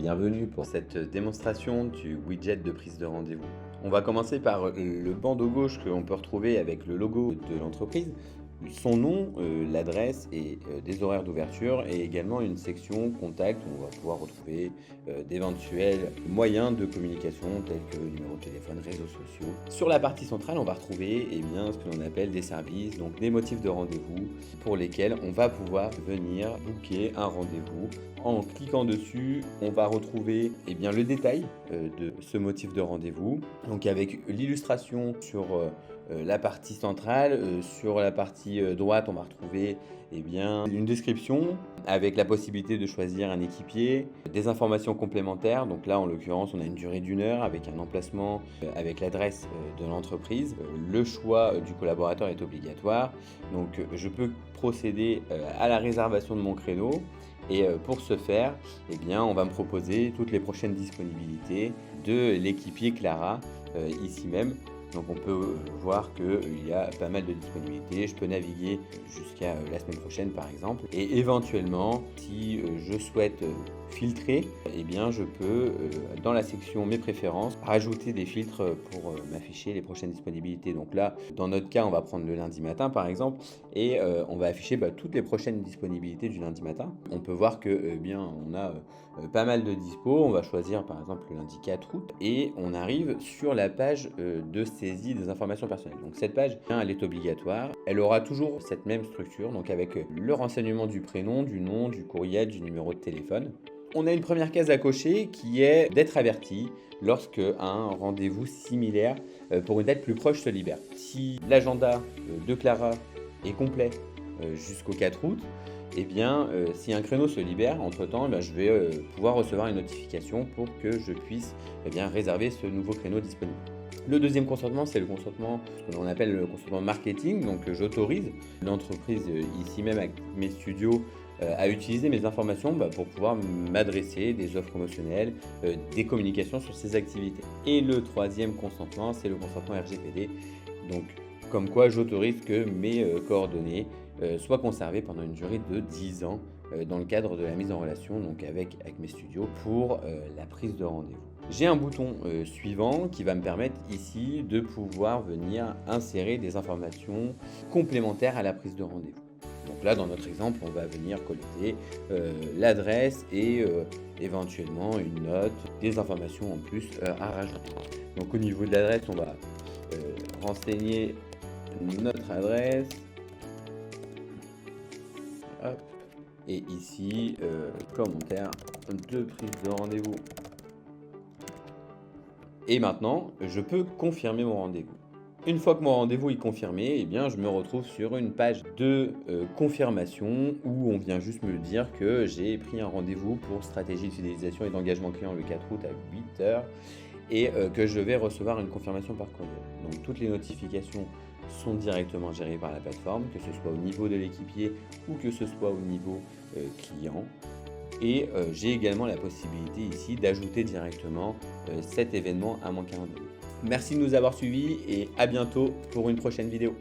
bienvenue pour cette démonstration du widget de prise de rendez-vous. On va commencer par le bandeau gauche que l'on peut retrouver avec le logo de l'entreprise, son nom, l'adresse et des horaires d'ouverture, et également une section contact où on va pouvoir retrouver d'éventuels moyens de communication tels que numéro de téléphone, réseaux sociaux. Sur la partie centrale, on va retrouver ce que l'on appelle des services, donc des motifs de rendez-vous pour lesquels on va pouvoir venir booker un rendez-vous. En cliquant dessus, on va retrouver le détail de ce motif de rendez-vous, donc avec l'illustration sur la partie centrale. Sur la partie droite, on va retrouver une description avec la possibilité de choisir un équipier, des informations complémentaires. Donc là, en l'occurrence, on a une durée d'1 heure avec un emplacement, avec l'adresse de l'entreprise. Le choix du collaborateur est obligatoire. Donc je peux procéder à la réservation de mon créneau. Et pour ce faire, on va me proposer toutes les prochaines disponibilités de l'équipier Clara, ici même. Donc on peut voir qu'il y a pas mal de disponibilités. Je peux naviguer jusqu'à la semaine prochaine par exemple. Et éventuellement, si je souhaite filtrer, je peux, dans la section mes préférences, rajouter des filtres pour m'afficher les prochaines disponibilités. Donc là, dans notre cas, on va prendre le lundi matin par exemple, et on va afficher toutes les prochaines disponibilités du lundi matin. On peut voir que on a pas mal de dispo. On va choisir par exemple le lundi 4 août et on arrive sur la page de saisie des informations personnelles. Donc cette page, elle est obligatoire. Elle aura toujours cette même structure, donc avec le renseignement du prénom, du nom, du courriel, du numéro de téléphone. On a une première case à cocher qui est d'être averti lorsque un rendez-vous similaire pour une date plus proche se libère. Si l'agenda de Clara est complet jusqu'au 4 août, si un créneau se libère, entre-temps, je vais pouvoir recevoir une notification pour que je puisse réserver ce nouveau créneau disponible. Le deuxième consentement, c'est le consentement qu'on appelle le consentement marketing. Donc j'autorise l'entreprise, ici même avec mes studios, à utiliser mes informations pour pouvoir m'adresser des offres promotionnelles, des communications sur ces activités. Et le troisième consentement, c'est le consentement RGPD. Donc comme quoi j'autorise que mes coordonnées soient conservées pendant une durée de 10 ans dans le cadre de la mise en relation avec mes studios pour la prise de rendez-vous. J'ai un bouton suivant qui va me permettre ici de pouvoir venir insérer des informations complémentaires à la prise de rendez-vous. Donc là, dans notre exemple, on va venir collecter l'adresse et éventuellement une note, des informations en plus à rajouter. Donc au niveau de l'adresse, on va renseigner notre adresse. Hop. Et ici, commentaire de prise de rendez-vous. Et maintenant, je peux confirmer mon rendez-vous. Une fois que mon rendez-vous est confirmé, je me retrouve sur une page de confirmation où on vient juste me dire que j'ai pris un rendez-vous pour stratégie de fidélisation et d'engagement client le 4 août à 8 h et que je vais recevoir une confirmation par courriel. Donc toutes les notifications sont directement gérées par la plateforme, que ce soit au niveau de l'équipier ou que ce soit au niveau client. Et j'ai également la possibilité ici d'ajouter directement cet événement à mon calendrier. Merci de nous avoir suivis et à bientôt pour une prochaine vidéo.